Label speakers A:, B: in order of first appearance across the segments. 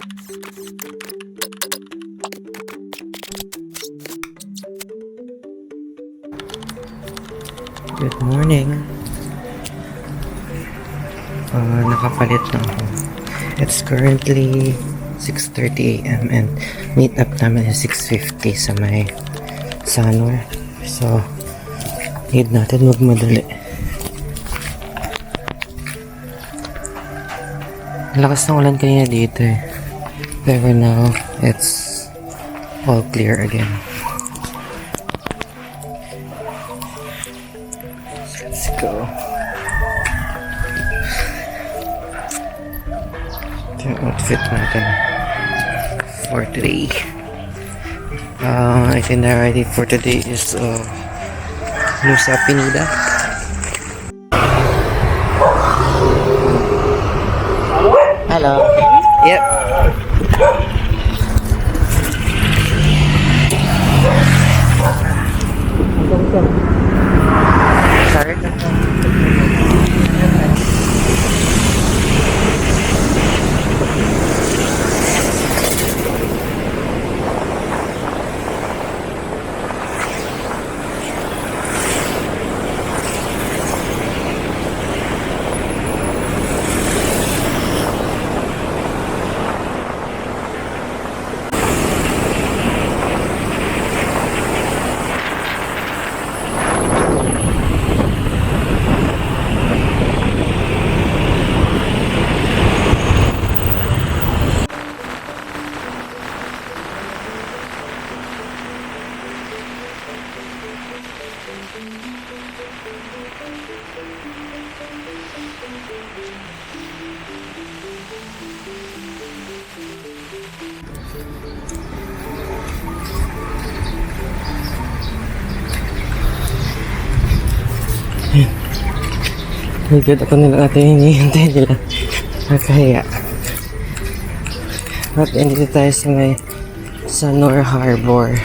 A: Good morning. Nakapalit na ako. It's currently 6:30 a.m. and meet up namin is 6:50 sa may Sanur. So, need natin magmadali. Ang lakas ng ulan kanina dito eh. Pero now, it's all clear again. Let's go. Ito yung outfit natin for today. Itinerary for today is Nusa Penida. Hello. Yep. Sorry. Good ako nila natin hinihintay nila. Nakahiya. At dito tayo sa may Sanur Harbor.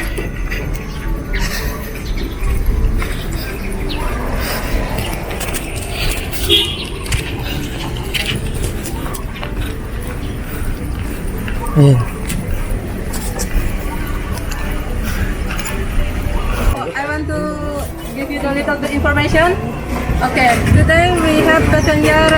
A: Ayan.
B: I want to give you the little bit information. Okay, today we have passenger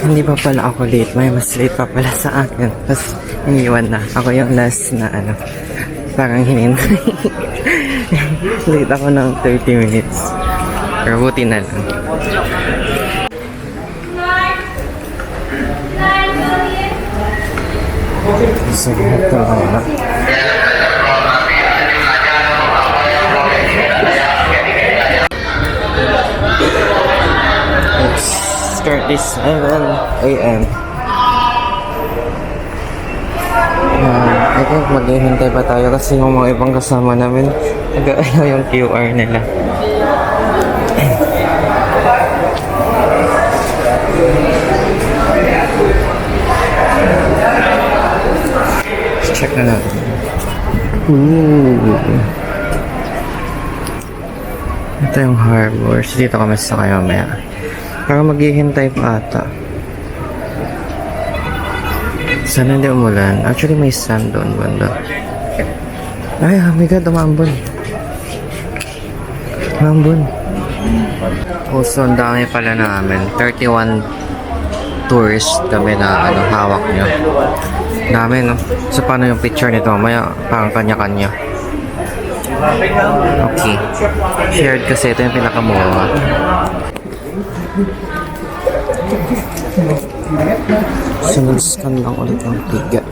A: Hindi pa pala ako late. May mas late pa pala sa akin. Tapos iniwan na. Ako yung last na parang hinintay. Late ako ng 30 minutes. Pero buti na lang. So, ito na. It's 37 a.m. I think maghihintay pa tayo kasi yung mga ibang kasama namin nag-ayaw yung QR nila. Check na natin. Ito yung harbor. So dito kami sa kayo mamaya. Para maghihintay pa ata. Sana hindi umulan. Actually may sand doon banda. Ay, oh my god, umambon. Umambon. Also, ang dami pala namin. 31 tourists kami na hawak nyo. Dami, no? So, paano yung picture nito? Mamaya, parang kanya-kanya. Okay. Shared kasi ito yung pinakamura. Sinuskan lang ulit ang tiga.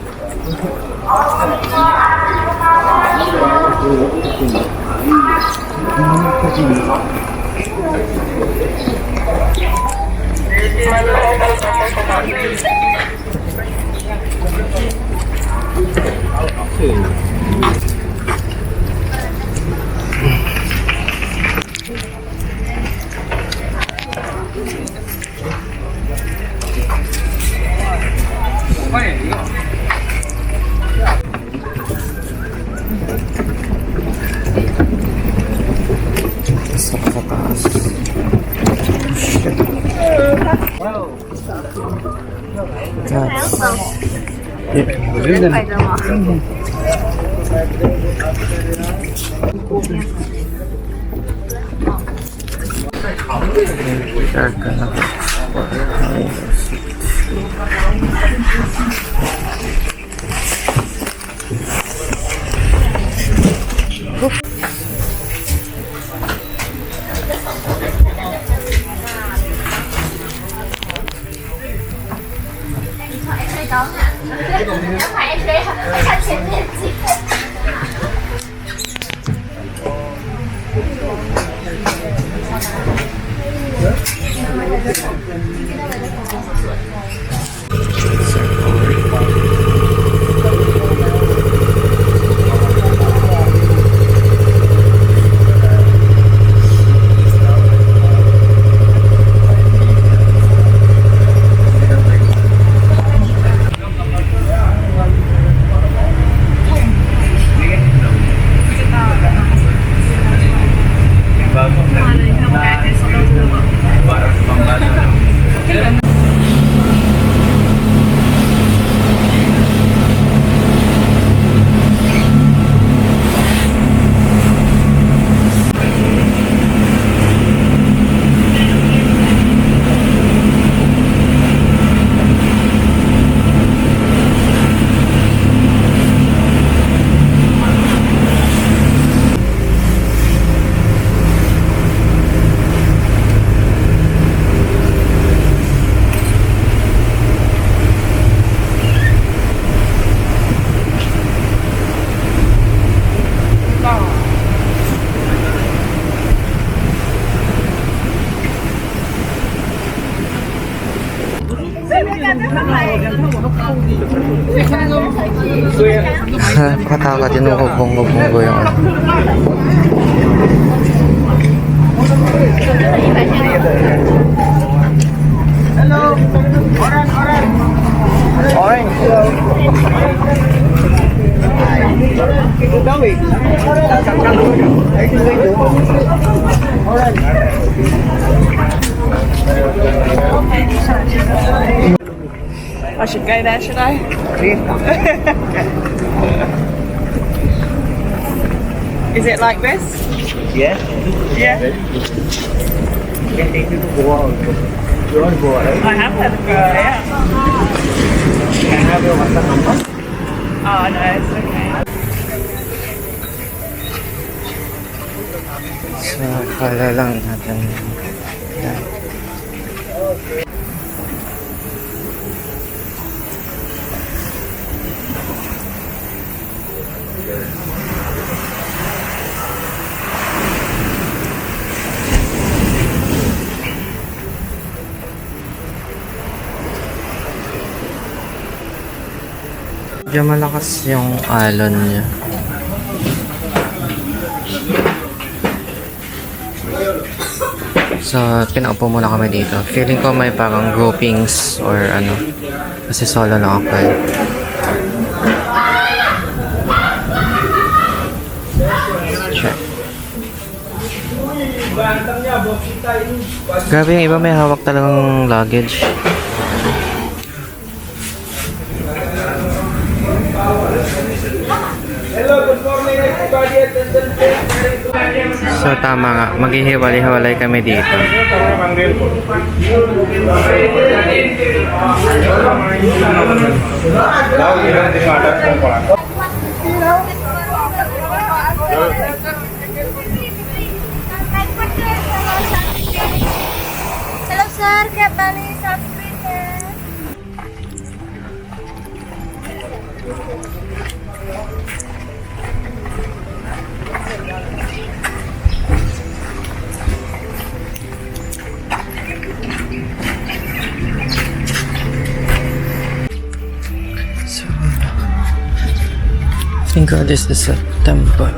A: Gusto ko sa taas. Shit. Share ka na. Katakot yun yung hubong-hubong yung ano.
C: Hello. Orange. I should go there, should I? Is it like this?
D: Yeah.
C: Yeah.
D: Can take you to Goa also. You want Goa, right?
C: I have had a go, yeah.
D: Can I have your WhatsApp number?
C: Oh, no, it's okay.
A: So, kala lang natin. Medyo malakas yung alon niya. So, pinaupo muna kami dito. Feeling ko may parang groupings or ano. Kasi solo lang ako eh. Check. Grabe yung iba may hawak talagang luggage. So tama nga, maghihiwalay-hiwalay kami dito.
E: Hello sir, kaya bali subscribe sir.
A: So, I think this is a temple.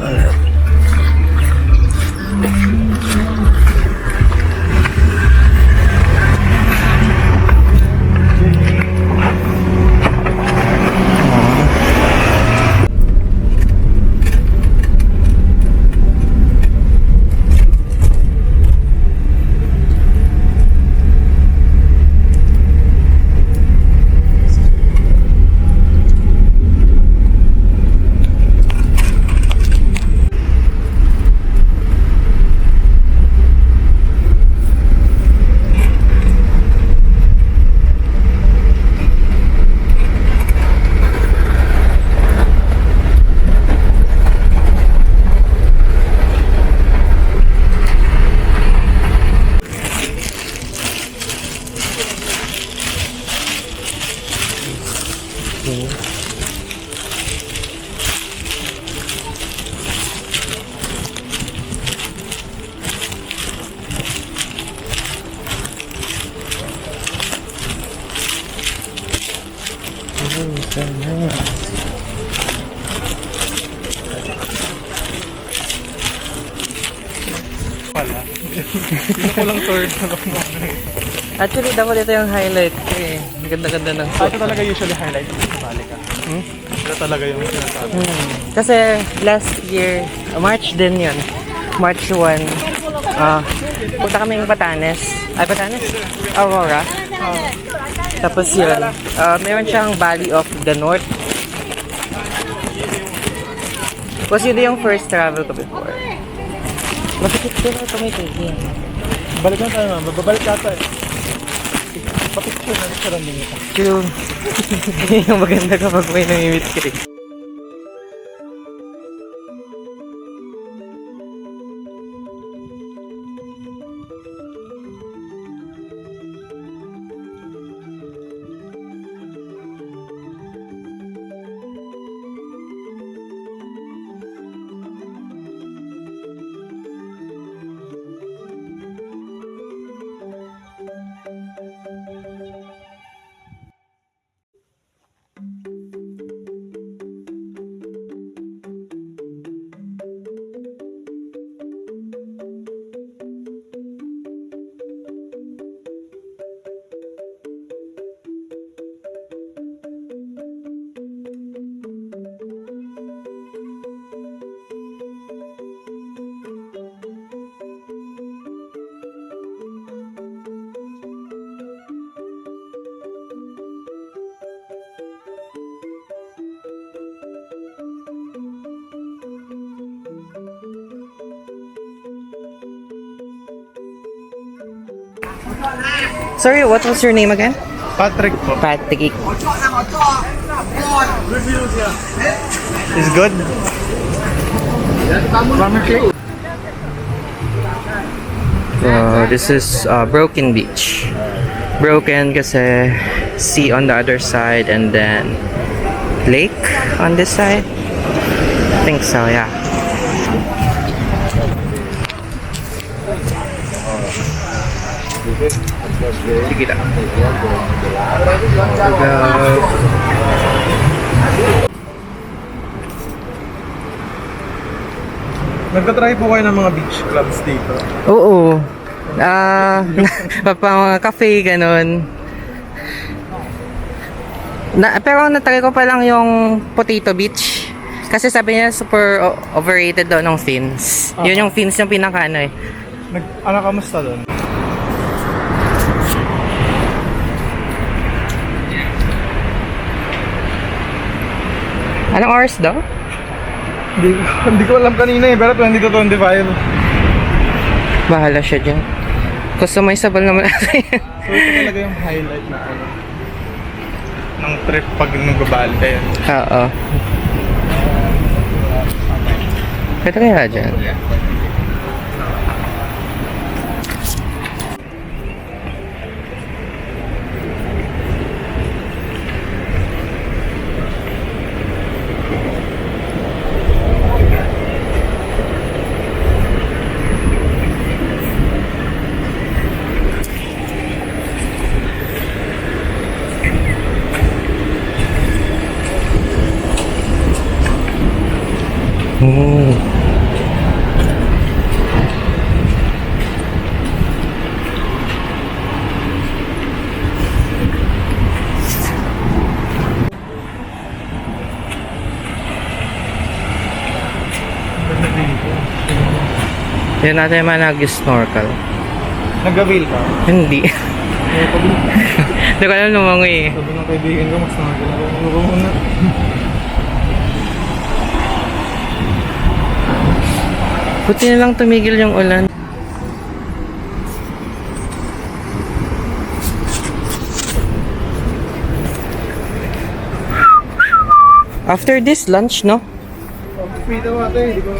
A: So nice.
D: Pala. Hindi ko lang third.
A: Actually, dapat ito yung highlight ko eh. Ang ganda-ganda ng
D: Ito talaga usually highlight ng balik ka. Ito talaga yung sinasabi.
A: Kasi last year, March din yun. March 1. Punta kaming Batanes. Ay, Batanes? Aurora. Tapos yun. Meron siyang Valley of the North. Kasi yun yung first travel ko before. Mapikit ko na ito may tubig.
D: Balik na tayo ma'am. Babalik ka tayo. Papicture na sa random ito.
A: True. Yung maganda kapag may namimit ka eh. Sorry, what was your name again?
D: Patrick po.
A: Patrick.
D: Is good?
A: So, this is Broken Beach. Broken kasi sea on the other side and then lake on this side. I think so, yeah. Sige lang.
D: Nagka-try po kayo ng mga beach clubs dito.
A: Oo. Pang cafe, ganun. Pero natry ko pa lang yung Potato Beach. Kasi sabi niya super overrated daw ng fins. Yun yung fins yung pinaka ano eh.
D: Kamusta doon?
A: Anong oras daw?
D: Hindi ko alam kanina eh, pero 20 to 25.
A: Bahala siya dyan. Customizable naman natin.
D: So ito talaga yung highlight na ano, ng trip pag nagbabali kayo.
A: Oo. Pwede kaya dyan? Yan natin man nag-snorkel.
D: Nag-avail ka?
A: Hindi. Hindi ko alam lumangoy eh.
D: Sabi ng kaibigan ko, mas nagagawa ko muna.
A: Buti na lang tumigil yung ulan. After this lunch, no?
D: Free daw ata eh, di ko.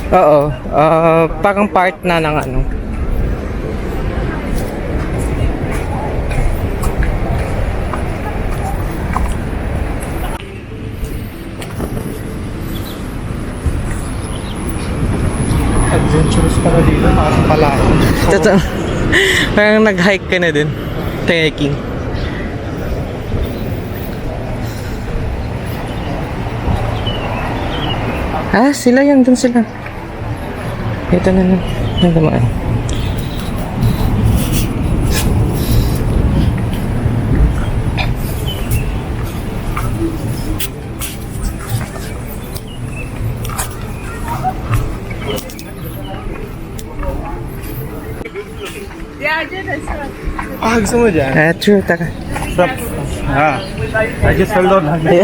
A: Oo. Parang part na ng ano.
D: Adventurous pala dito, parang palayan.
A: Totoo. Parang nag-hike ka na din. Trekking. Ah, sila yan. Dun sila. Ito na lang. Ang dumaan.
C: Yeah, I did. I saw.
D: Ah, gusto mo dyan?
A: True. Taka.
D: Ah. I just held on. Okay.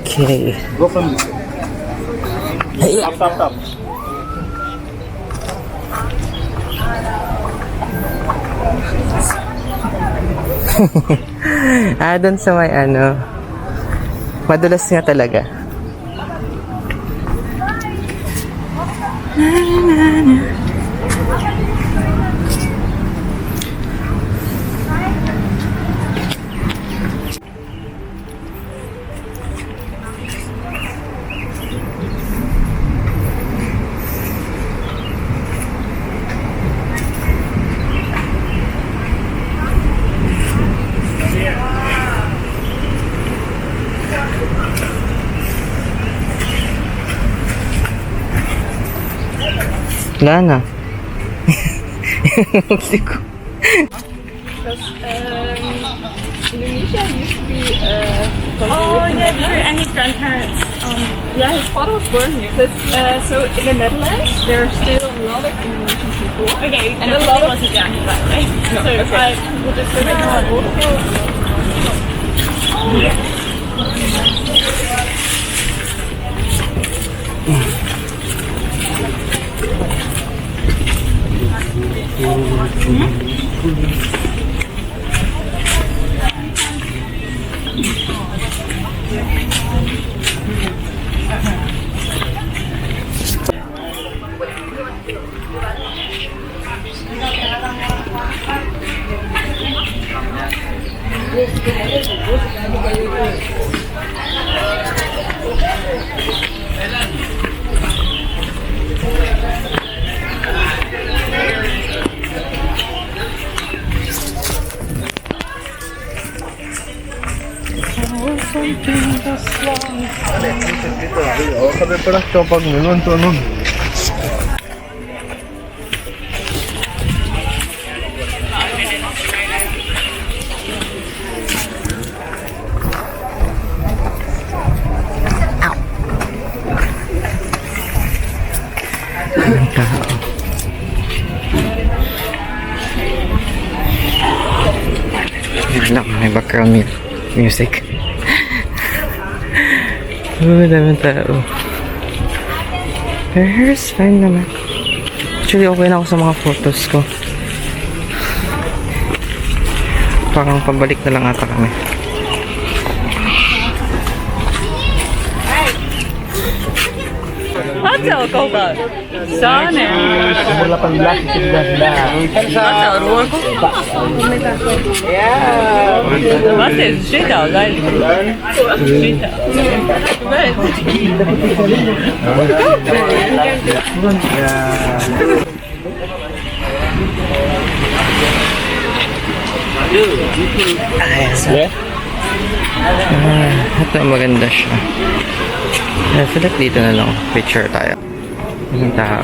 A: Okay.
D: Go from this. Top.
A: Doon sa may ano. Madulas nga talaga. Wala na. Hindi ko.
C: Indonesia used to be oh yeah, true. And his grandparents. Yeah, his father was born here. So in the Netherlands, there are still a lot of Indonesian people. Okay, and a lot of wasn't down here that way. No, so okay. We'll just go back on waterfall. Yeah.
D: Sabi pala kapag nun to nun.
A: Wala, may background music. Daming tao. Her hair is fine naman. Actually, okay na ako sa mga photos ko. Parang pabalik na lang ata kami.
C: Hotel Copa. Sana.
D: Wala pang black
C: Hotel Ruoco. Yeah. Vad är det? Shit out.
A: Ito maganda siya. I feel like dito na lang picture tayo. Yung tao.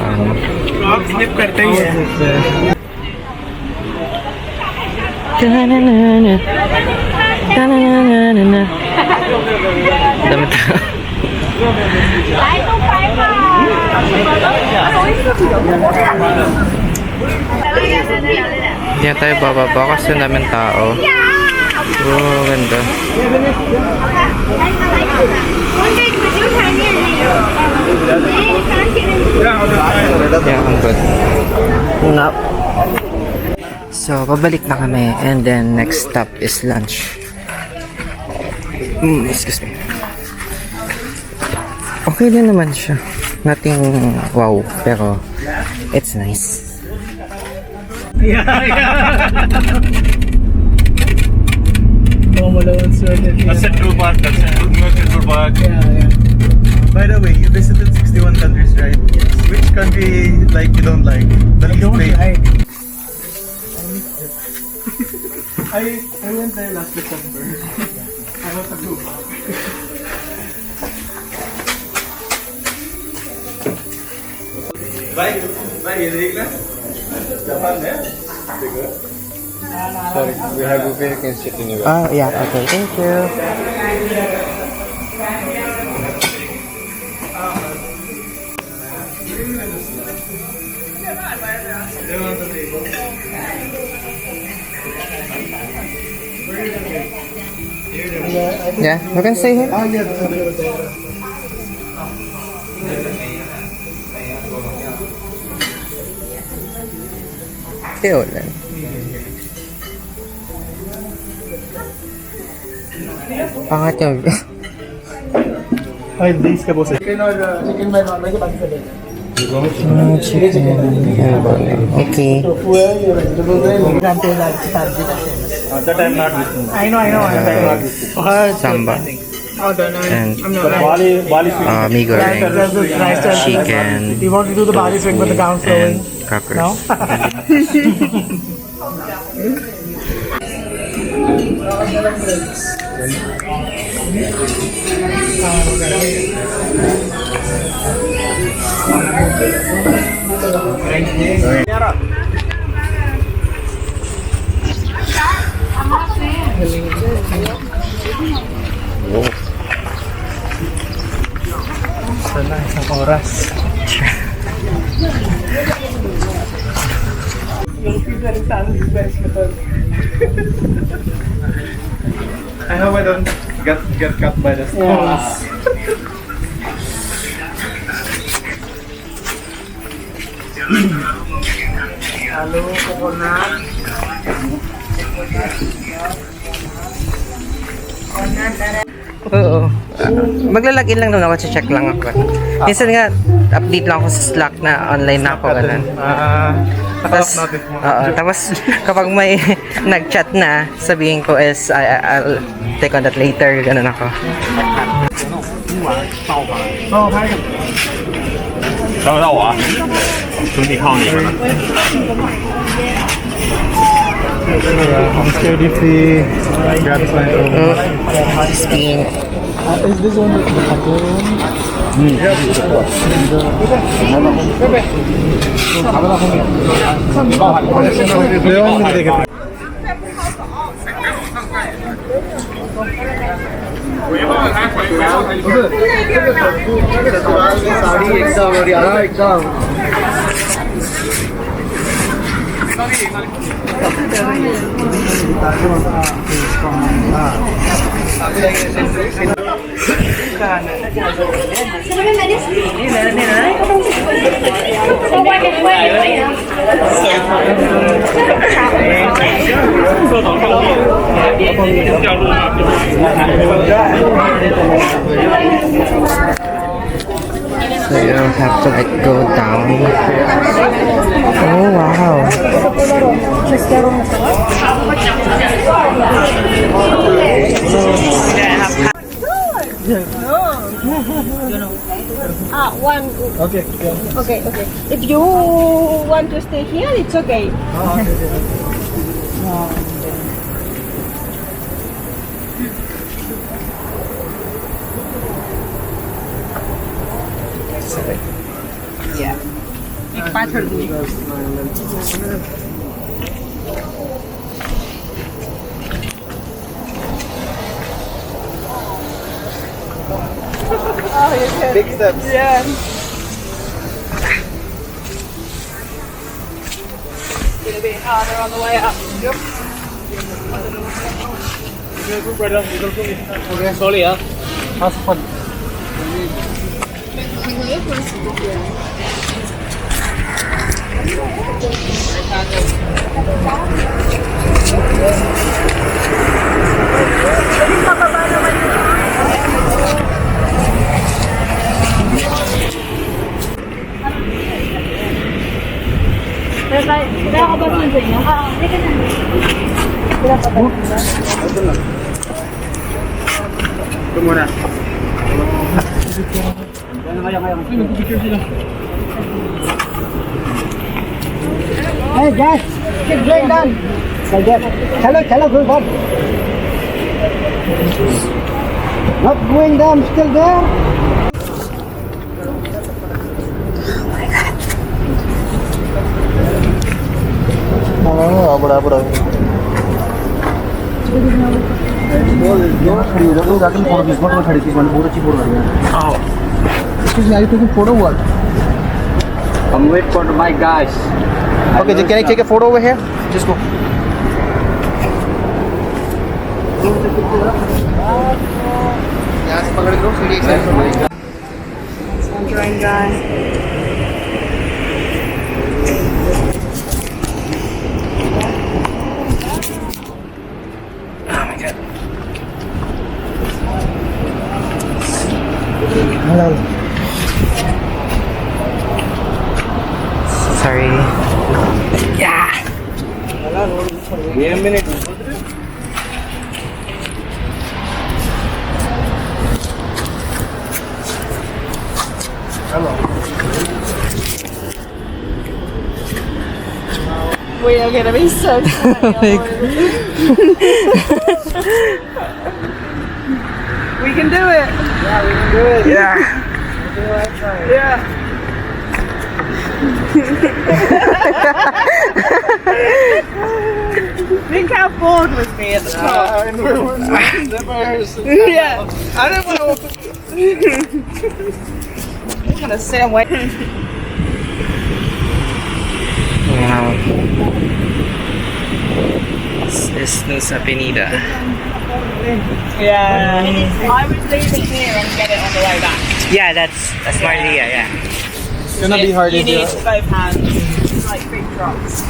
D: Snip karte hai.
A: Ta-na-na-na. Ta-na-na-na-na. Dami tao. Hindi na tayo bababa kasi daming tao. Oh, ganda. Yeah, ang good. No. So, babalik na kami and then next stop is lunch. Excuse me. Okay din naman siya. Nothing wow, pero it's nice.
D: That's a true park. That's a true park. Yeah. By the way, you visited 61 countries, right? Yes. Which country like you don't like? The least like. I went there last December. Bye, Enrique. Japan, eh? Sorry, we have buffet, you can sit anywhere.
A: Oh, yeah. Okay, thank you. Yeah, we can stay here. Stay ulan. Pangat yung
D: 5 days ka po sa...
A: Okay.
D: That I'm not listening.
B: I know.
A: Samba. And
D: Bali
A: mee goreng, chicken,
B: You want to do the body swing with the count
A: and crackers.
B: No?
D: Sana, isang oras. I hope I don't get cut by the stones.
B: Halo, coconut.
A: Oo. Maglalagin lang naman ako, check lang ako. Minsan nga, update lang ako sa Slack na online na ako, ganun. Tapos, tapos kapag may nag-chat na, sabihin ko is, I'll take on that later, ganun ako.
F: 找得到我啊，兄弟靠你们了。
D: I'm scared if he grabs my phone.
A: Being,
D: Is this one the couple room? They want me to take a
A: so you don't have to like go down. Oh wow.
E: One.
D: Okay.
E: Okay. If you want to stay here, it's okay.
D: Big steps.
B: Yeah. Gonna be harder on the way up. Yep.
D: Okay, sorry, have fun.
E: Kaya ako ba naman sa inyo? Teka na.
D: Ito muna.
G: Hey guys, keep going down. Like that. Chalo, good one. Not going down, still there. Excuse me, are you taking photo what?
H: I'm waiting for my guys.
G: Okay, can I take a photo over here? Just go.
C: Enjoying guy.
G: Hello.
A: Sorry. Yeah.
H: Wait a minute.
C: We are gonna be so funny. We can do it.
A: Yeah.
C: Yeah. Think how bored was me at the top.
G: And we're zippers.
C: Yeah. I don't want to. I'm gonna sit and wait.
A: Wow. This is Nusa Penida.
C: Yeah. I would leave it here and get it on the way back.
A: Yeah, that's a smart idea, yeah.
G: It's gonna be hard
C: You
G: if
C: need
G: you.
C: both hands. It's like big drops.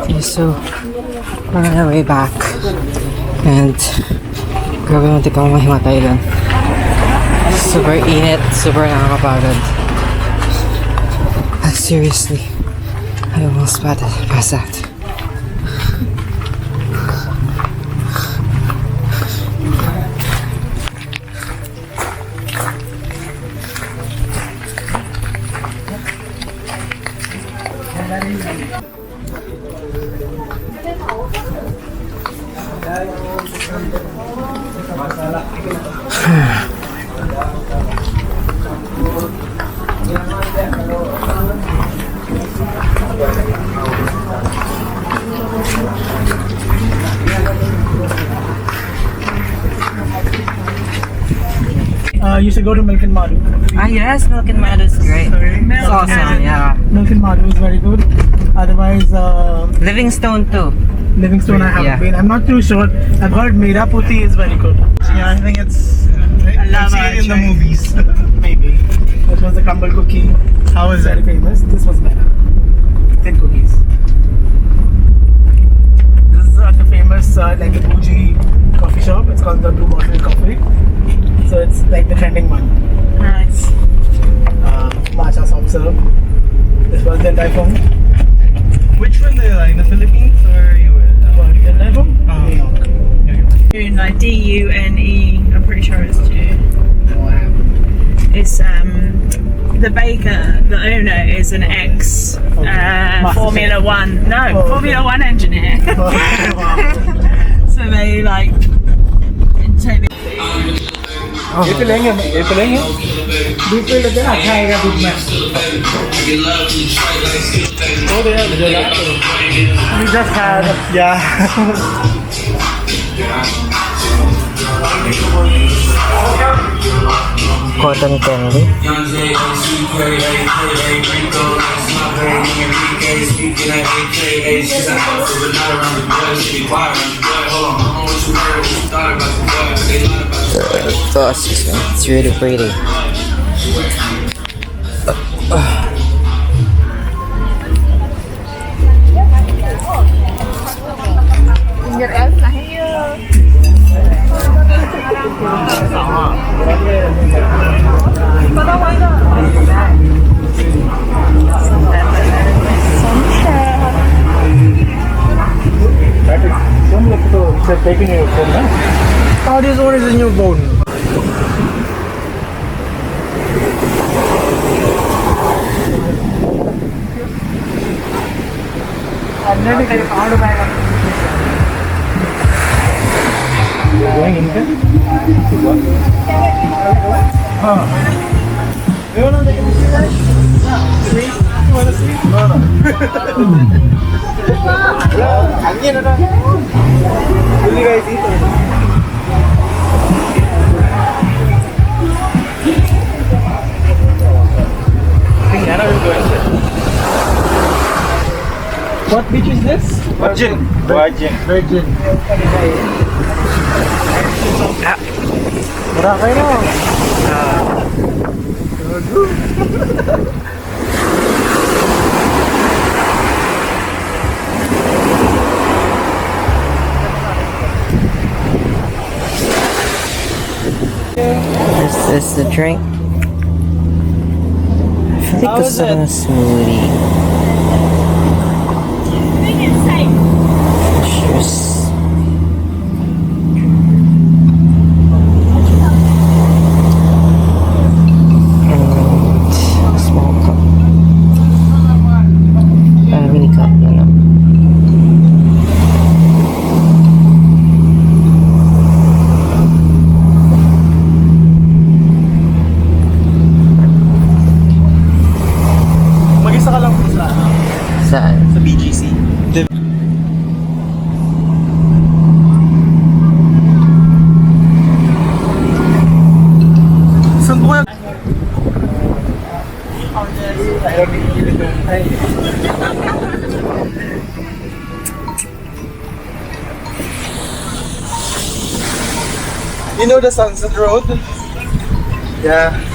A: Okay, so we're on our way back. And grabe mo tika mo mahimatay dun. Super init, super nakakapagod. Like seriously, I almost passed out.
G: You should go to Milk and Madu.
A: Ah yes, Milk and Madu is great. It's awesome, yeah.
G: Milk and Madu is very good. Otherwise,
A: Livingstone too.
G: Livingstone I haven't
A: Yeah.
G: been. I'm not too sure. I've heard Mera Puti is very good. Yeah, I think it's. I've seen it in the movies. Maybe. That was the crumble cookie. How is very famous. This was better. Thin cookies. This is the famous like the bougie coffee shop. It's called the Blue Bottle Coffee. So it's like the trending one.
C: Nice.
G: Matcha soft serve. This was the typhoon.
D: Which one do you like? The Philippines or you?
G: The typhoon? New York.
C: Dune, like D-U-N-E, I'm pretty sure it's Dune. It's the baker, the owner is an ex Formula One, Formula One engineer. So they like take the
G: ये पिलेंगे दूध पे लेते ना अच्छा आएगा दूध में we just had
A: Cotton candy. It's really pretty.
G: Going in there? You wanna take a picture, guys? Sweet? You wanna sweet? Again, will you guys eat? I think Anna will go in there. What beach is this?
D: Virgin.
G: Virgin. Mura kayo no?
A: Is this the drink? I feel like this is a smoothie. Juice. And small cup. Mini cup, you know.
G: Mag-isa ka lang po sa
A: Saan?
G: BGC. Saan po kayo? You know the Sunset Road? Yeah.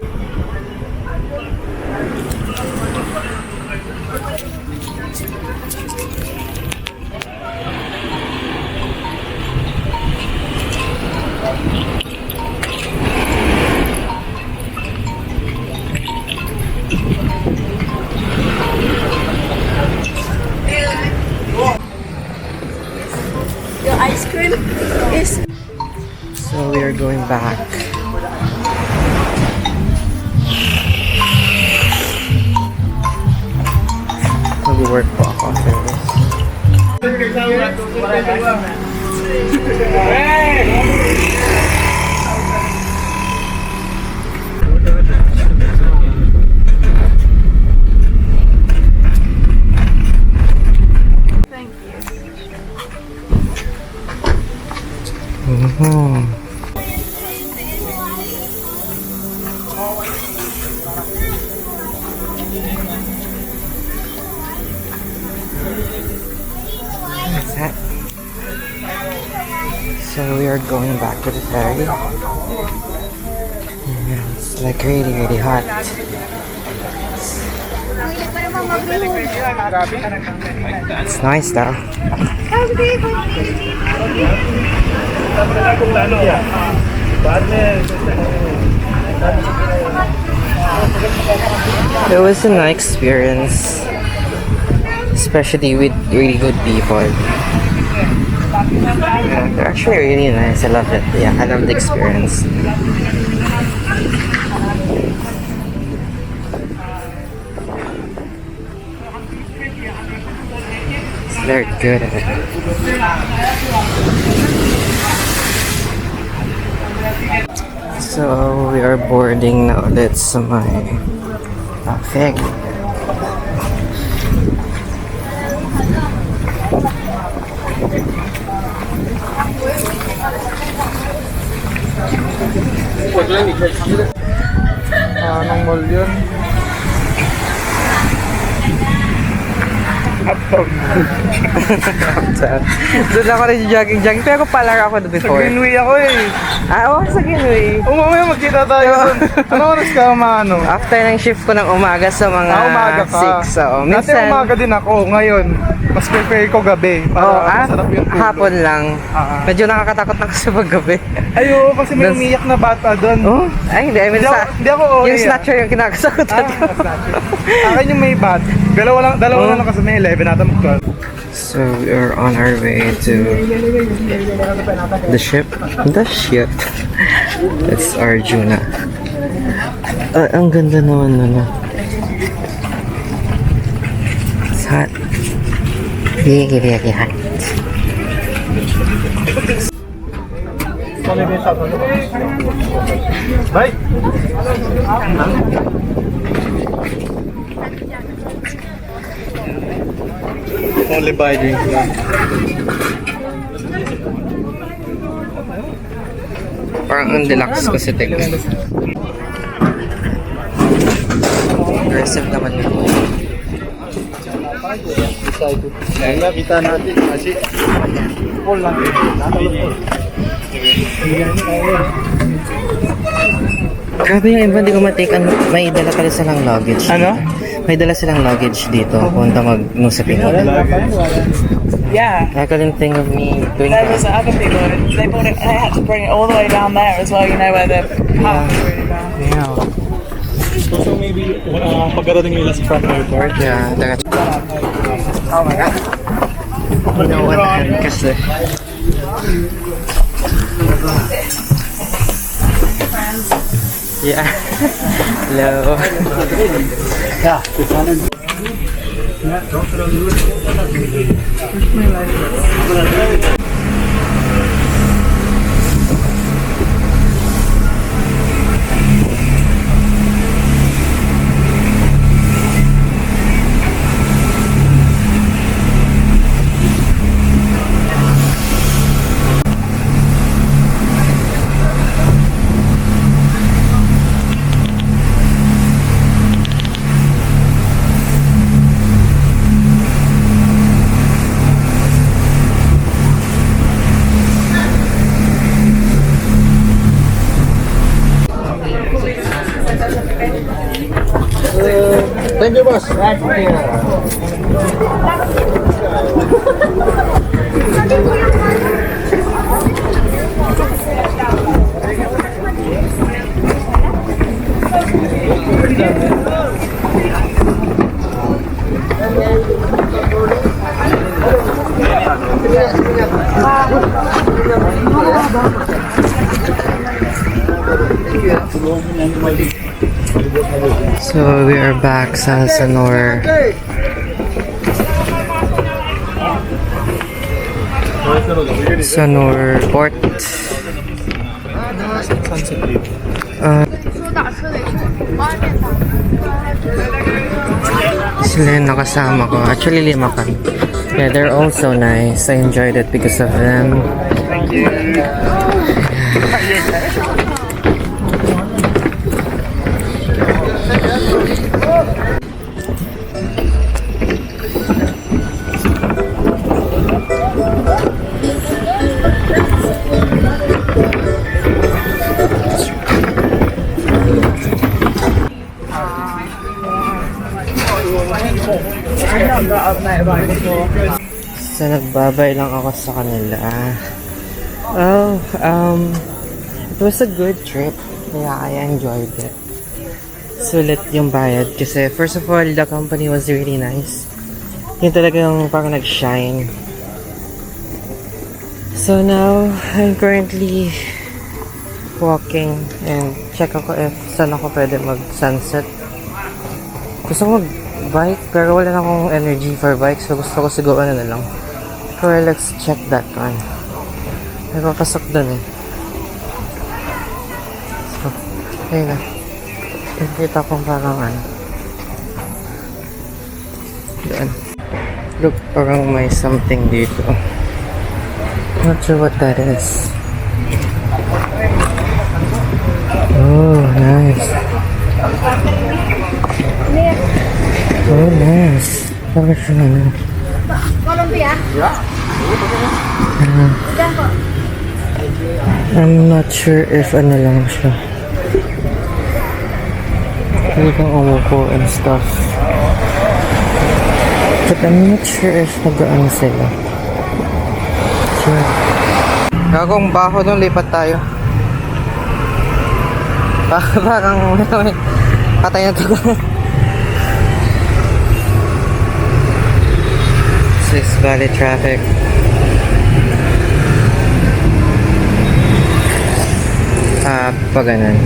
E: Your ice cream is
A: So we are going back. Mag-work po ako after this. Mhm. What's that? So we are going back to the ferry. Yeah, it's like really, really hot. It's nice though. It was a nice experience, especially with really good people. Yeah, they're actually really nice. I love it. Yeah, I love the experience. They're good at it. So we are boarding now. That's my ferry.
G: Anong mall yun?
A: Doon ako rin jogging. Pero palar ako before.
G: Greenway ako eh.
A: Oo, sa Greenway.
G: Mamaya magkita tayo dun. Ano oras ka maano?
A: After ng shift ko ng umaga sa mga
G: Umaga ka.
A: 6. Oo,
G: Dati
A: minsan.
G: umaga din ako. Ngayon, mas prepare ko gabi. Para masarap yung tulog.
A: hapon lang.
G: Ah.
A: Medyo nakakatakot na kasi paggabi.
G: Ayo, kasi may umiyak na bata doon.
A: Oh? Ay, hindi. I mean,
G: Hindi ako okay.
A: yung snatcher yung kinakasakutan ko.
G: Akin yung may bat. Dalawa lang kasi may 11 ata mag-12.
A: So, we're on our way to the ship. The ship. It's Arjuna. Ang ganda naman na. It's hot. Very, very hot.
D: Bye. Only buy drinks lang.
A: Parang ang deluxe ko si Tek. Aggressive naman yun.
D: Kaya kita natin kasi full lang.
A: Grabe yung iba, hindi ko matake. May dala pala silang luggage.
G: Ano?
A: May dala silang luggage dito. Punta mag-nusapin ko.
C: Yeah.
A: I couldn't think of me doing
C: There was
A: that.
C: other people. They brought it. They had to bring it all the way down there as well. You know where the path is really down.
A: Yeah.
D: So maybe pagkarating nila sa front airport.
A: Yeah, that's... Oh my god. No one hand kasi. Yeah. Hello.
D: Thank you, boss.
A: So we are back sa Sanur. Sanur Port. Sila yung nakasama ko. Actually, 5 kami. Yeah, they're also nice. I enjoyed it because of them. So, nagbabay lang ako sa kanila. Oh, it was a good trip. Yeah, I enjoyed it. Sulit yung bayad kasi first of all, the company was really nice. Yun talaga yung parang nag-shine. So now, I'm currently walking and check ako if saan ako pwede mag-sunset. Gusto ko mag-bike pero wala na akong energy for bike so gusto ko siguro na lang. So let's check that one. May papasok dun eh. So, ayun na. Nakita kong parang ano. Doon. Look, parang may something dito. Not sure what that is. Oh, nice. Oh, nice. Parang siya ano. I'm not sure if ano lang siya. Pwede kang umupo and stuff. But I'm not sure if nag-ano sila. Sure. Gagong baho nung lipat tayo. Parang patay na to. This Valley traffic. Pa ganun.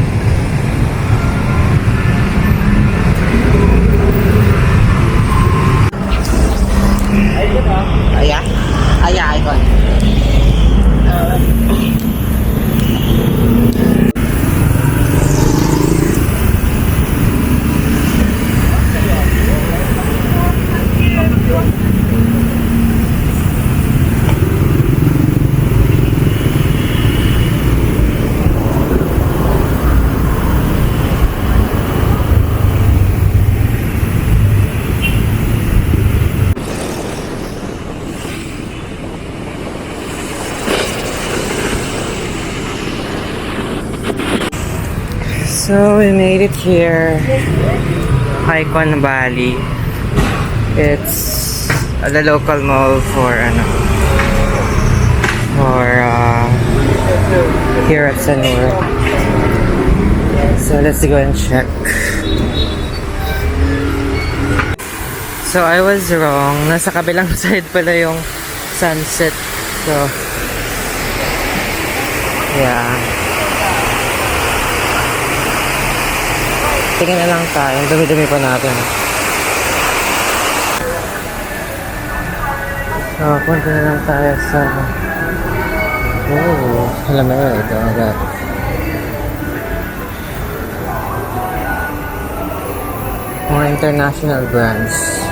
A: So we made it here. Icon Valley. It's the local mall for here at Sanur. So let's go and check. So I was wrong. Nasa kabilang side pala yung sunset. So yeah. Tingin na lang tayo. Dumi-dumi pa natin. So, punta na lang tayo sa... Oh, lamig. Dagat. More international brands.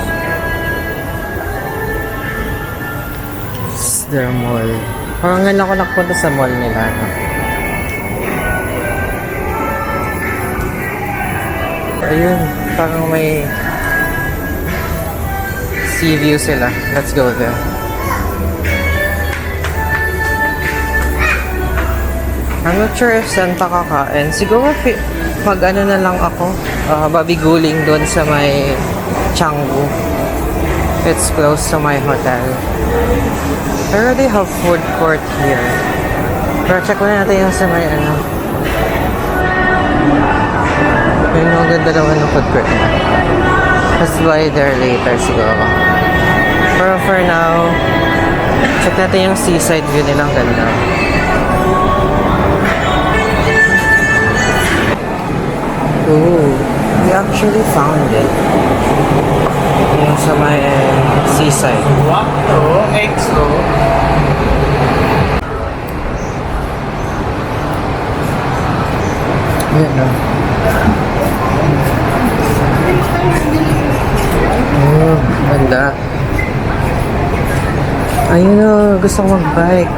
A: This is their mall. Parang ngayon ako nakapunta sa mall nila. No? Ayun, parang may sea view sila. Let's go there. I'm not sure if saan pa kakain. Siguro mag-ano na lang ako. Babiguling doon sa may Canggu. It's close to my hotel. Pero they have food court here. Pero check muna natin yung sa may Yung mga ganda naman ng food court na. Let's buy there later siguro. Pero for now, check natin yung seaside view nilang ganda. Ooh, we actually found it. Yung sa may seaside.
G: Wow, EXO.
A: Yan na. Oh, ganda. Ayun na, gusto ko mag-bike.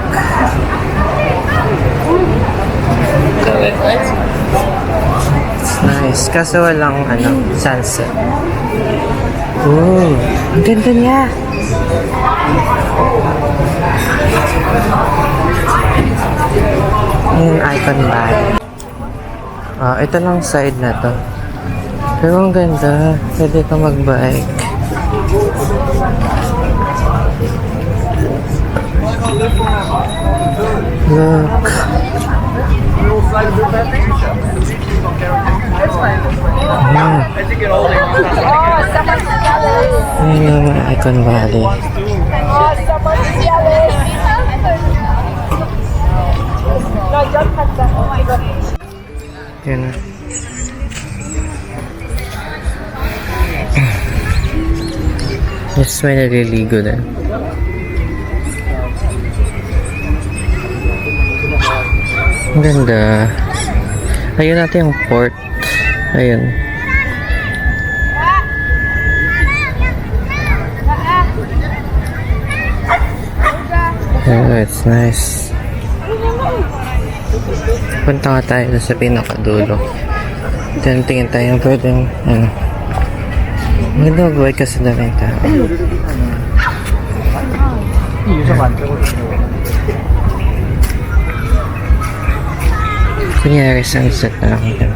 A: It's nice. Kaso walang sunset. Oh, ang ganda niya. Yung Icon Valley. Ito lang side na to. Pero ang ganda. Pwede ka mag-bike. Look. Ayun naman, Icon Valley. Yun na. Yes, may naliligo din. Ang ganda. Ayun natin yung port. Ayun. Oh, it's nice. Punta nga tayo sa pinakadulo. Tingin tayo yung pwedeng maganda mag-bike kasi daming tao. Kunyari sunset na lang dyan.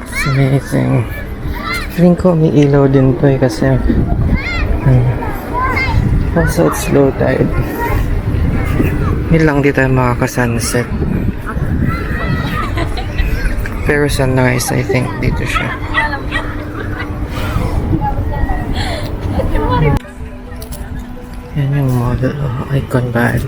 A: It's amazing. Feeling ko may ilaw din to kasi also it's low tide. Yun lang di tayo makaka-sunset. Pero sunrise I think dito siya. Yan yung model of Icon Valley.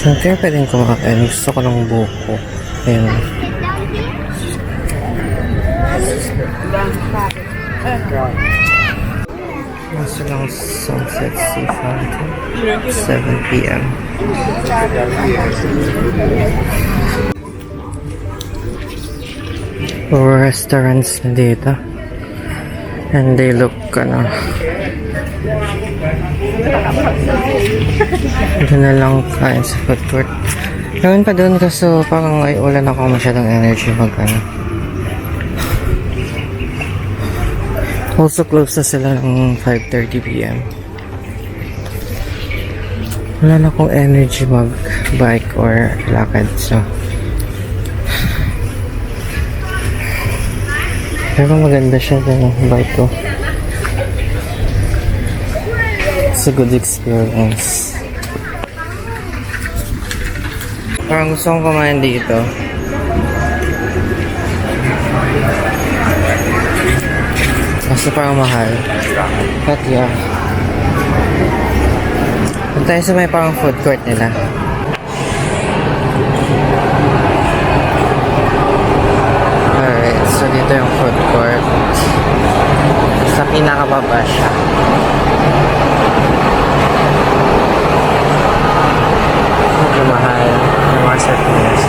A: So, kaya pwedeng kumakain. Gusto ko ng buko. Ayun. Gusto lang sunset sea fountain. 7 p.m. Restaurants na dito. And they look, ito na lang kain sa food court. Gawin pa doon kaso parang ay wala na ako masyadong energy Also close na sila ng 5:30 PM. Wala na akong energy mag-bike or lakad, so pero maganda siya yung bike ko. It's a good experience. Parang gusto kong kumain dito. Kasi parang mahal. But yeah. Punta tayo sa may parang food court nila. Alright, so dito yung food court. Sa pinakababa siya. Medyo mahal. Yung mga services.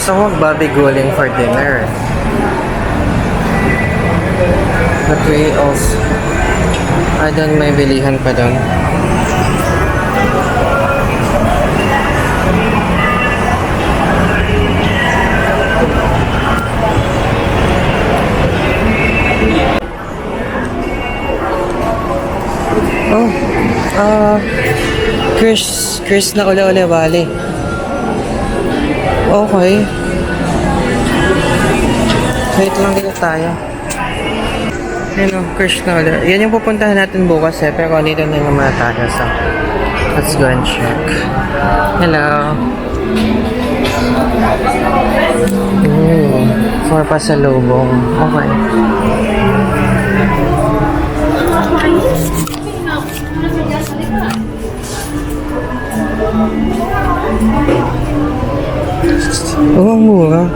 A: So, magbabiguling for dinner. But we also... I don't may bilihan pa doon. Oh, Chris na uli-uli bali. Okay. Wait lang dito tayo. Yan o, Chris na ulit. Yan yung pupuntahan natin bukas pero dito na yung mga tayo. So, let's go and check. Hello. Ooh, for pasalubong. Okay. Oh, ang mura.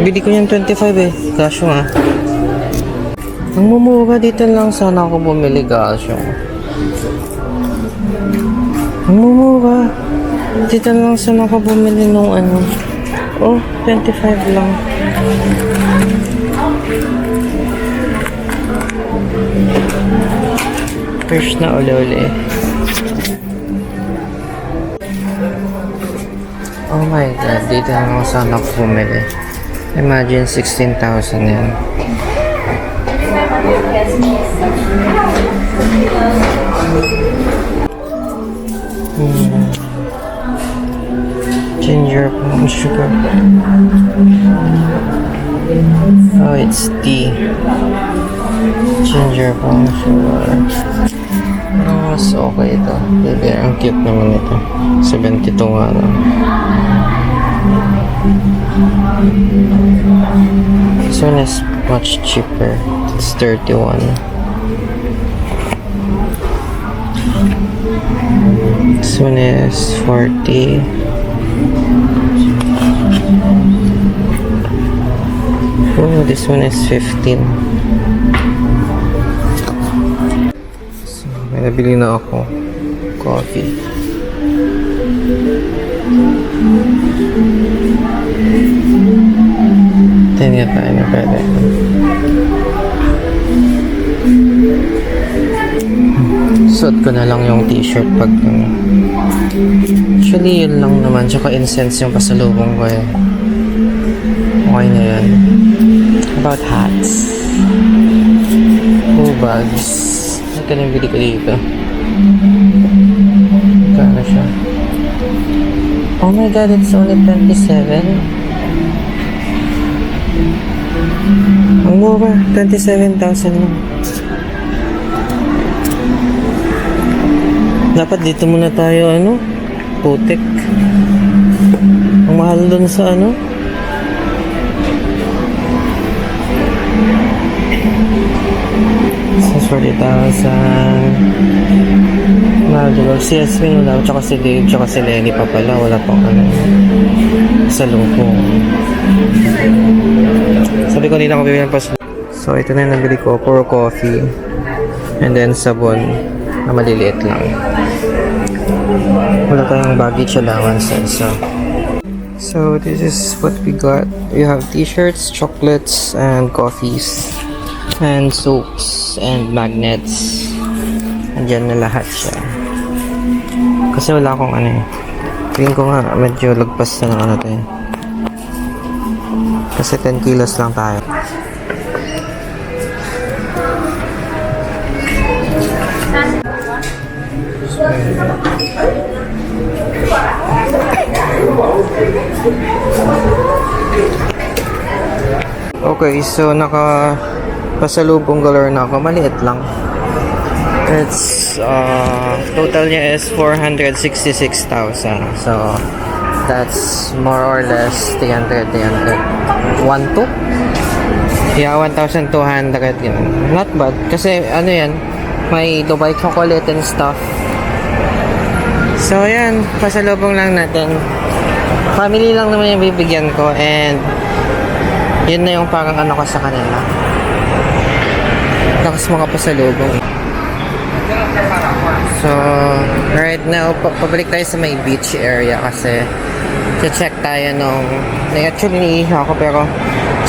A: Bili ko yung 25 Kasyo nga. Ang mumura dito lang sana ako bumili kasyo. Ang mumura. Dito lang sana ako bumili nung Oh, 25 lang. Fresh na uli-uli. Oh my god, dito lang sana ako bumili. Imagine 16,000 yan. Ginger palm sugar. Oh, it's tea. Ginger palm sugar. Oh, mas okay ito. Baby, ang cute naman ito. 72 nga lang. This one is much cheaper. It's 31. This one is 40. Oh, this one is 15. So, may nabili na ako. Coffee. Tingnan tayo na pwede. Suot ko na lang yung t-shirt pag actually yun lang naman, tsaka incense yung pasalubong ko okay na yan. About hats, bags, ito na yung bili ko dito. Kano siya? Oh my god, it's only 27. Ang mura, 27,000 lang. Dapat dito muna tayo, ano? Putik. Ang mahal dun sa ano? Sa 40,000. Mahal dun. Si Yasmin wala. Tsaka si Dave. Tsaka si Lenny pa pala. Wala pang ano. Sa lungkong. Sabi ko, hindi na ako bibili ng pasalubong. So, ito na yung nabili ko. Puro coffee. And then, sabon na maliliit lang. Wala tayong baggage allowances. So, this is what we got. We have t-shirts, chocolates, and coffees. And soaps, and magnets. Andyan na lahat siya. Kasi wala akong ano eh. Tingin ko nga, medyo lagpas na ng ano tayo. Kasi 10 kilos lang tayo. Okay, so pasalubong galore na ako. Maliit lang. It's total niya is 466,000. So that's more or less 300. 1,200? Yeah, 1,200 yun. Not bad. Kasi ano yan, may Dubai chocolate and stuff. So yan, pasalubong lang natin. Family lang naman yung bibigyan ko, and yun na yung parang ano ko sa kanila. Tapos mga pasalubong. So right now, pabalik tayo sa may beach area kasi check tayo nung actually niiha ako, pero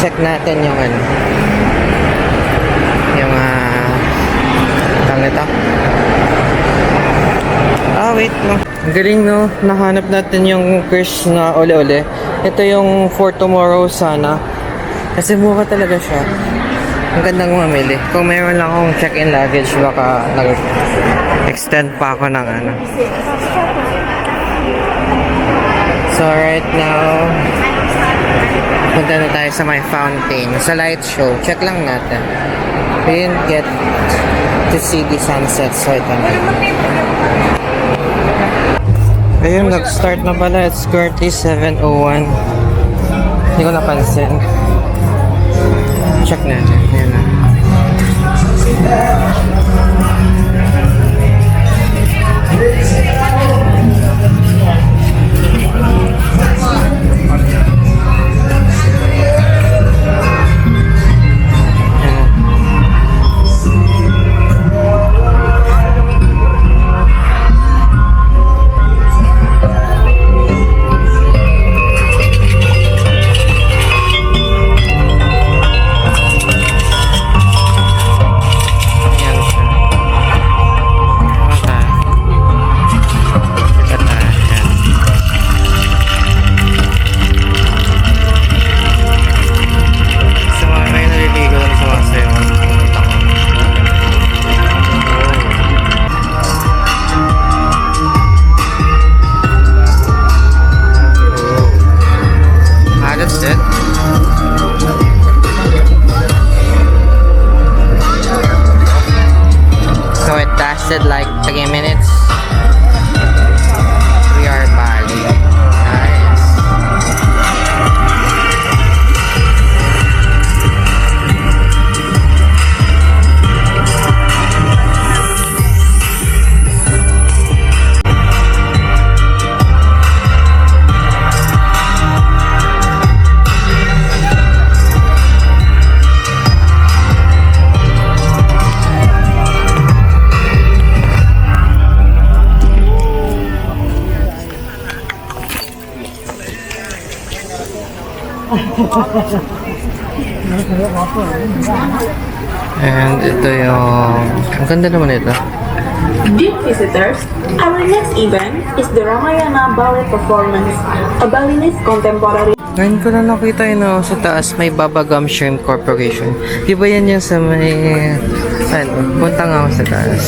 A: check natin yung ano, yung tawag nito. Wait lang. Ang galing, no? Nahanap natin yung Krish na ole-ole. Ito yung for tomorrow sana. Kasi mura talaga siya. Ang gandang mamili. Kung mayroon lang akong check-in luggage, baka nag-extend pa ako ng ano. So right now, punta na tayo sa may fountain. Sa light show. Check lang natin. We didn't get to see the sunset, so ito na. Ayun, nag-start na pala. It's currently 7:01. Hindi ko napansin. Check natin. Ayan na. Like 3 minutes. We are Bali. Nice. And ito yung... Ang ganda naman ito.
I: Dear visitors, our next event is the Ramayana Ballet Performance, a Balinese contemporary.
A: Ngayon ko na nakita yun, no, sa taas may Baba Gum Shrimp Corporation. Di ba yan yung sa may... Ano, punta nga ako sa taas.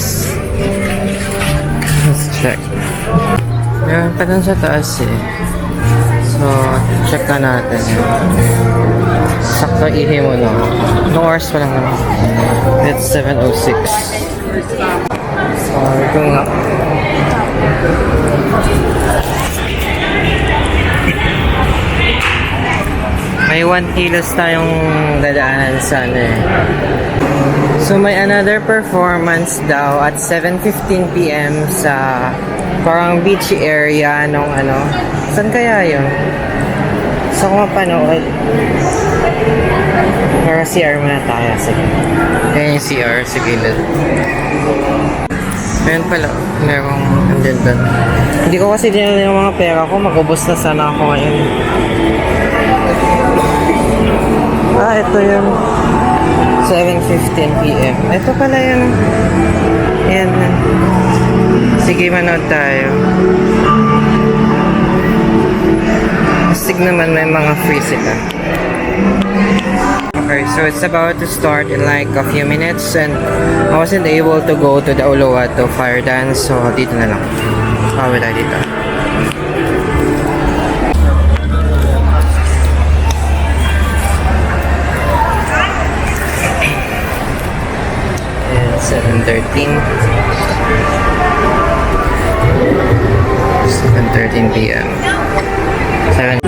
A: Let's check. Meron pa dun sa taas eh. So, check na natin. Sakto ihi mo, no? No hours pa lang naman. It's 7:06. So, Sabi ko nga. May 1 kilos tayong dadaanan sa ano eh. So may another performance daw at 7:15 PM sa parang beach area nung ano. Saan kaya yun? Gusto ko mapanood. Pero CR muna tayo. Sige. Ayan yung CR sa gilid. Ayan pala. Merong andun doon. Hindi ko kasi dinala yung mga pera ko. Mag-ubos na sana ako ngayon. Ah, ito yung 7:15 PM. Ito pala yung... Ayan. Sige, manood tayo. Astig naman, may mga free sila. Okay, so it's about to start in like a few minutes and I wasn't able to go to the Uluwatu fire dance, so dito na lang. Kawin tayo dito. And 7:13 PM. 7.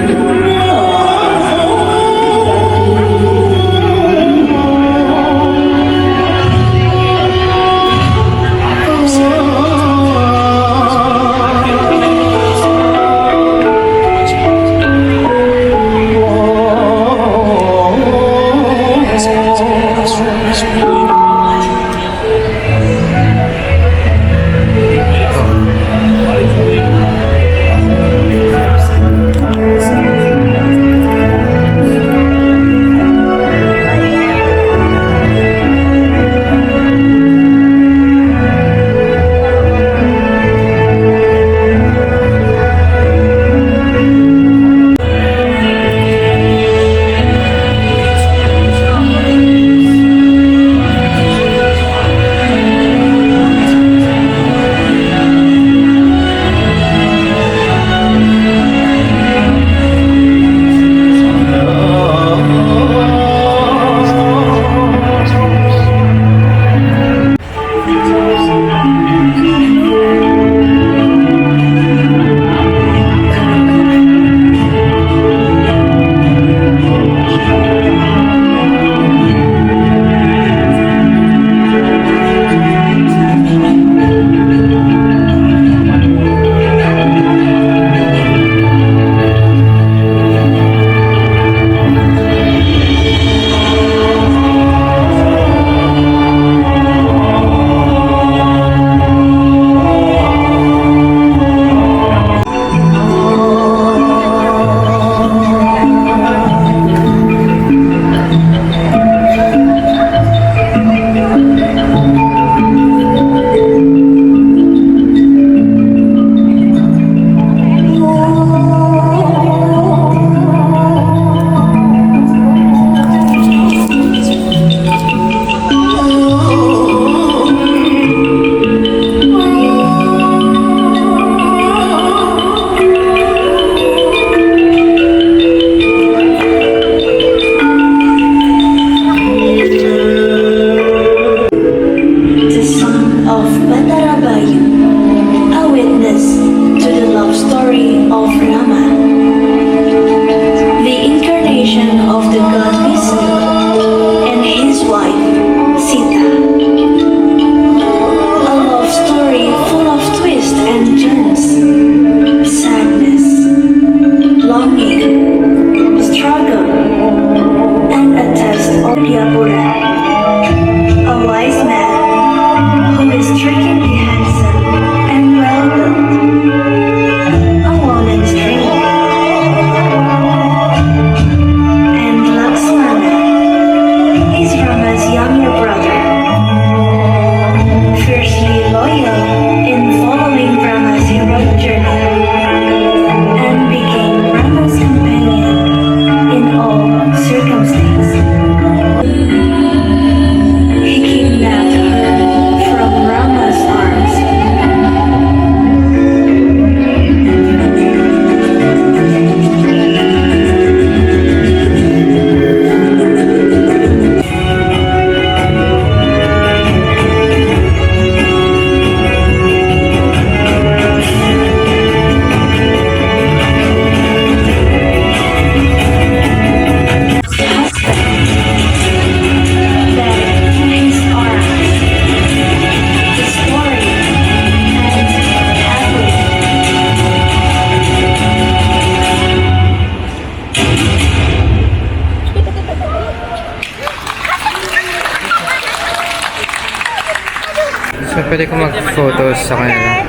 A: Pwede ko mag-photos sa kanila.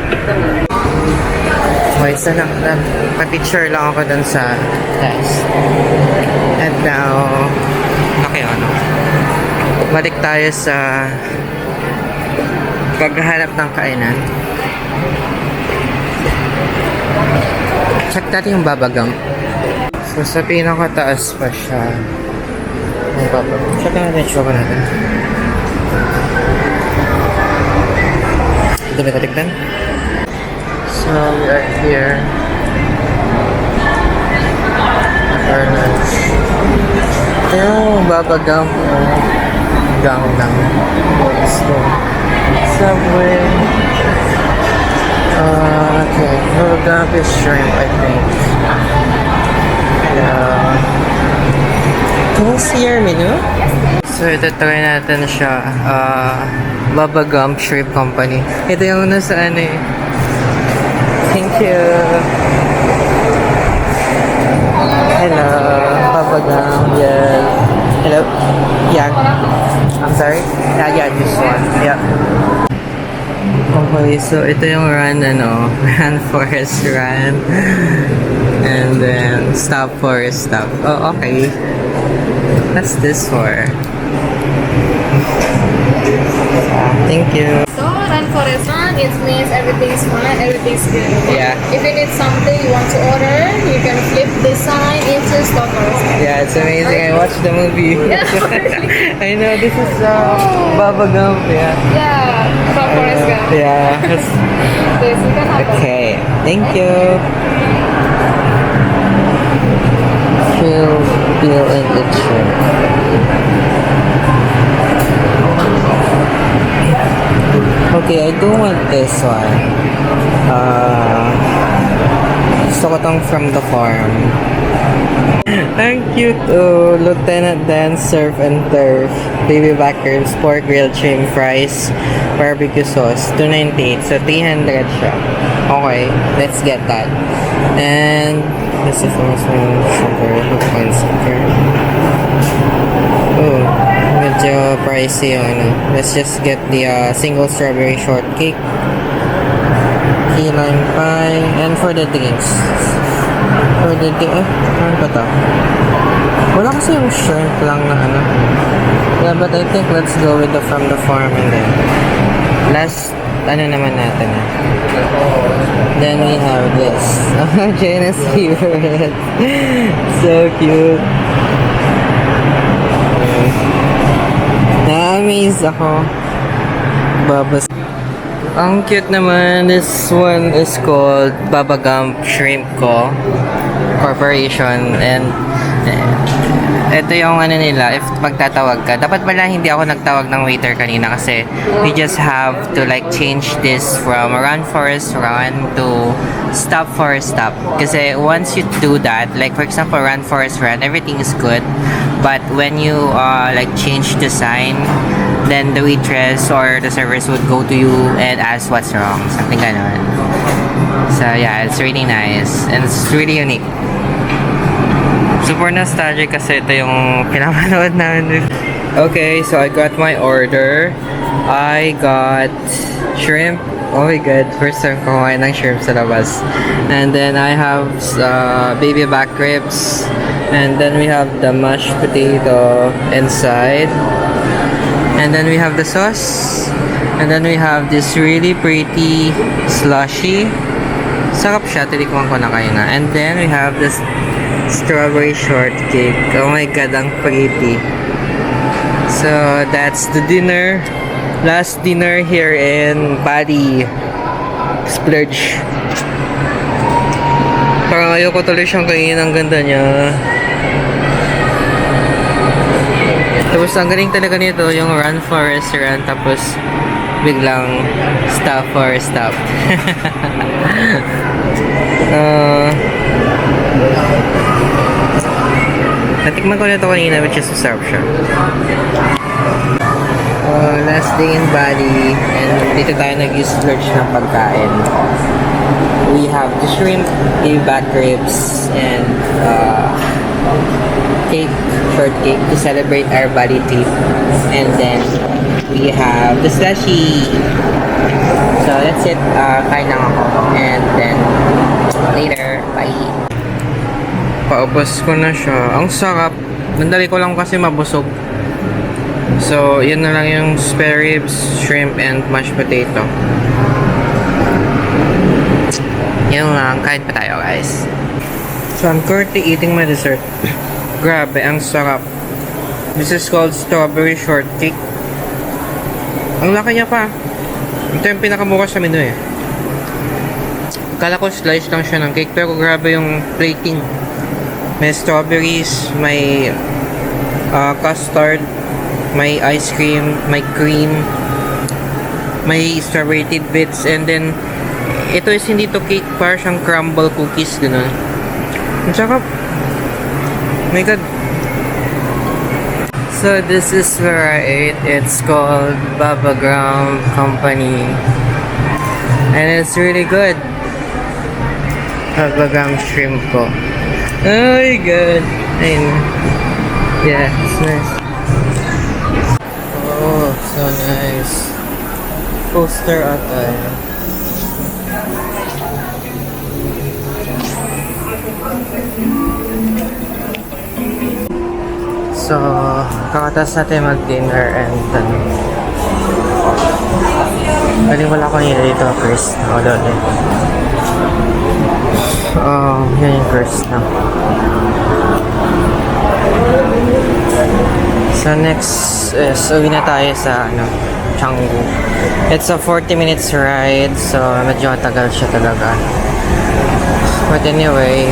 A: Okay, so pa-picture lang ako dun sa test. And now, balik tayo sa paghahanap ng kainan. Check natin yung babagam. So, sa pinakataas pa siya. Yung babagam. Check natin yung show natin. Ito ba katignan? So, we are here. Our lunch. Ito yung babagam. Gang lang. Let's go. Subway. Okay. Babagam is shrimp, I think. Can you see your menu? So, ito try natin siya. Babagam Shrimp Company. Ito yung nasa ano eh. Thank you. Hello. Babagam. Yes. Hello. Yeah. I'm sorry? Yeah, this one. Yeah. Okay, so ito yung run, run forest run. And then, stop forest stop. Oh, okay. What's this for? Thank you.
C: So, run for restaurant, it means everything's fine, everything's good.
A: Yeah.
C: If you need something you want to order, you can flip this sign into stop for restaurant.
A: Yeah, it's amazing. I watched the movie.
C: Yeah.
A: I know, this is Baba Gump. Yeah.
C: Yeah, stop for restaurant.
A: Yeah.
C: This you can have it.
A: Okay. Thank you. Chill, feel, and eat shrimp. Okay, I do want this one. Gusto ko tong from the farm. Thank you to Lieutenant Dan Surf and Turf, baby back ribs, pork grilled shrimp fries, barbecue sauce, $298. So 300 siya. Okay, let's get that. And this is also sugar, sugar. Oh, medyo pricey yung Let's just get the single strawberry shortcake, key lime pie, and for the drinks. For the ano ba to? Wala kasi yung shrimp lang na Yeah, but I think let's go with the from the farm and then last naman natin Then we have this. Jenna's favorite. So cute. Na-amaze ako. Babas. Ang cute naman. This one is called Baba Gump Shrimp Co. Corporation. And ito yung nila, if magtatawag ka. Dapat pala hindi ako nagtawag ng waiter kanina kasi we just have to like change this from run forest run to stop forest stop. Kasi once you do that, like for example, run forest run, everything is good. But when you like change the sign, then the waitress or the servers would go to you and ask what's wrong. Something ganon. So yeah, it's really nice. And it's really unique. Super nostalgic kasi ito yung pinapanood namin. Okay, so I got my order. I got shrimp. Oh my god, first time kumain ng shrimp sa labas. And then I have baby back ribs. And then we have the mashed potato inside. And then we have the sauce. And then we have this really pretty slushy. Sarap siya, tinikman ko na kayo na. And then we have this strawberry shortcake. Oh my god, ang pretty. So that's the dinner. Last dinner here in Bali. Splurge. Parang ayoko tuloy siyang kainin. Ang ganda niya. Tapos ang galing talaga nito yung run for restaurant. Tapos biglang stop for stop. Natikman ko na ito kanina, which is masarap siya. Last day in Bali, and dito tayo nag-splurge ng pagkain. We have the shrimp, the back ribs, and cake, shortcake to celebrate our Bali trip. And then we have the slushy. So, that's it. Kain lang ako. And then, later. Bye. Paubos ko na siya. Ang sarap. Nandali ko lang kasi mabusog. So, yun na lang yung spare ribs, shrimp, and mashed potato. Yun lang. Kain pa tayo, guys. So, I'm currently eating my dessert. Grabe, ang sarap. This is called strawberry shortcake. Ang laki niya pa. Ito yung pinakamura sa menu eh. Kala ko slice lang siya ng cake, pero grabe yung plating. May strawberries, may custard, may ice cream, may cream, may strawberry tidbits, and then ito is hindi to cake, parang siyang crumble cookies, gano'n. Ang sarap. Oh my god. So this is where I ate. It's called Baba Gram Company. And it's really good. Baba Gram shrimp ko. Oh my god. Ayun. Yeah, it's nice. Oh, so nice. Poster ata. So, kakatas natin mag-dinner and then galing wala ko nila dito, Chris. Ako doon eh. Oh, yan yung Chris na. So, next is uwi na tayo sa Canggu. It's a 40 minutes ride, so medyo tagal siya talaga. But anyway,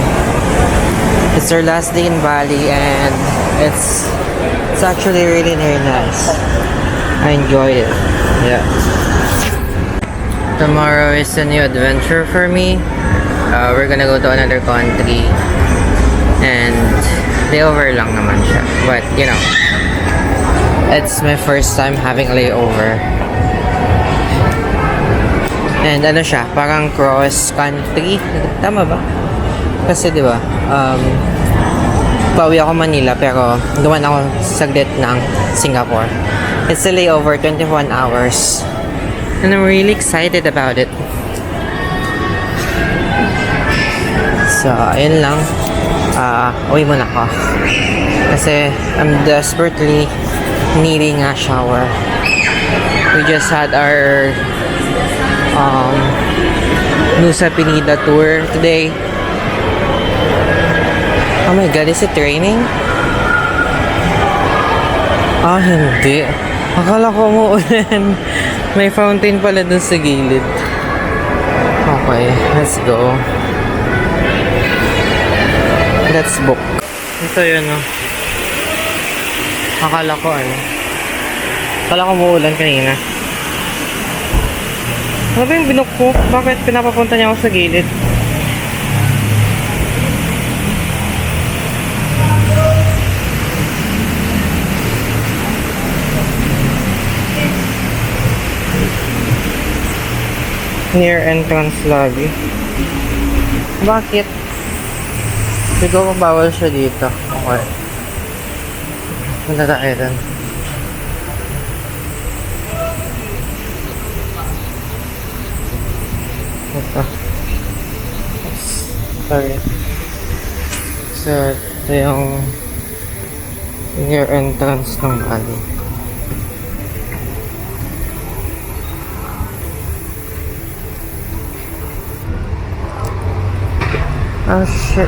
A: it's our last day in Bali and it's actually really very nice. I enjoyed it. Yeah. Tomorrow is a new adventure for me. We're gonna go to another country and layover lang naman siya. But you know, it's my first time having a layover. And ano siya, parang cross country. Tama ba? Kasi di ba, pauwi ako Manila pero duman ako saglit ng Singapore. It's a layover, 21 hours. And I'm really excited about it. So, ayun lang. Uwi muna ako. Kasi I'm desperately needing a shower. We just had our Nusa Penida tour today. Oh my god, is it raining? Hindi. Akala ko umuulan. May fountain pala dun sa gilid. Okay, let's go. Let's book. Ito yun, no? Akala ko umuulan kanina. Ano ba yung binook ko? Bakit pinapapunta niya ako sa gilid? Near entrance lobby. Bakit? Siguro bawal siya dito. Okay. Punta tayo dun. Ito. Sorry. So, ito yung near entrance ng Bali. Oh shit.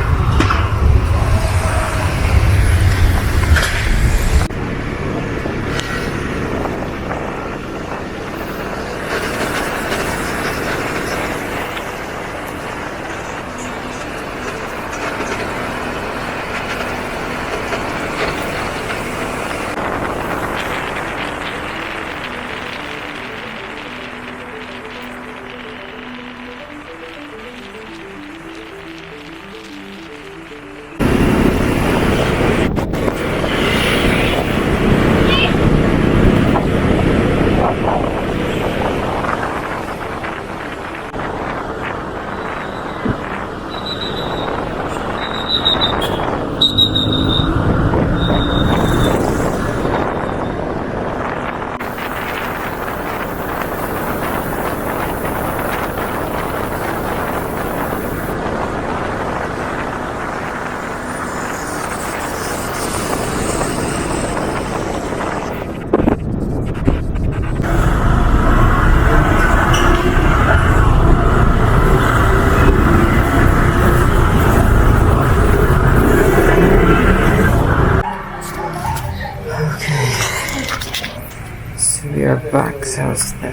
A: We're back sa hostel.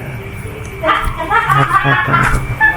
A: Have fun.